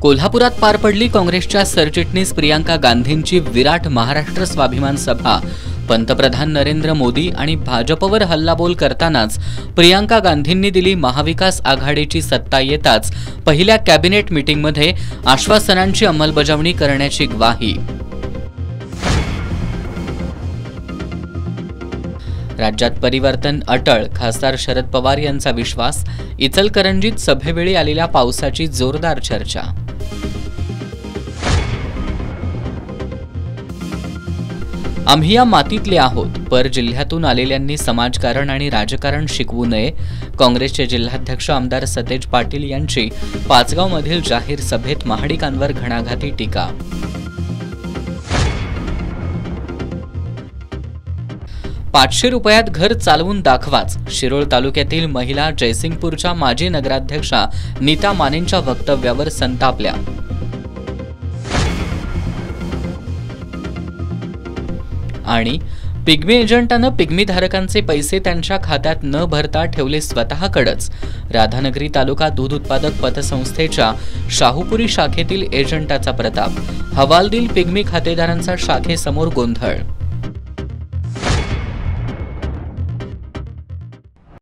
कोल्हापुरात पार पडली काँग्रेसच्या सरचिटणीस प्रियांका गांधींची विराट महाराष्ट्र स्वाभिमान सभा। पंतप्रधान नरेंद्र मोदी आणि भाजपवर हल्लाबोल करतानाच प्रियांका गांधींनी दिली महाविकास आघाडीची सत्ता येताच पहिल्या कॅबिनेट मीटिंगमध्ये आश्वासनांची अंमलबजावणी करण्याची ग्वाही। राज्यात परिवर्तन अटळ, खासदार शरद पवार यांचा विश्वास। इचलकरंजीत सभेवेळी आलेल्या पावसाची जोरदार चर्चा। आम्ही या मातीतले आहोत, पर जिल्ह्यातून आलेल्यांनी समाजकारण आणि राजकारण शिकवू नये। काँग्रेसचे जिल्हाध्यक्ष आमदार सतेज पाटील यांची पाचगावमधील जाहीर सभेत महाडिकांवर घणाघाती टीका। 500 रुपयात घर चालवून दाखवाच, शिरोळ तालुक्यातील महिला जयसिंगपूरच्या माजी नगराध्यक्षा नीता मानेंच्या वक्तव्यावर संतापल्या। आणि पिग्मी एजंटानं पिग्मीधारकांचे पैसे त्यांच्या खात्यात न भरता ठेवले स्वतःकडेच। राधानगरी तालुका दूध उत्पादक पतसंस्थेच्या शाहूपुरी शाखेतील एजंटाचा प्रताप। हवालदिल पिग्मी खातेदारांचा शाखेसमोर गोंधळ।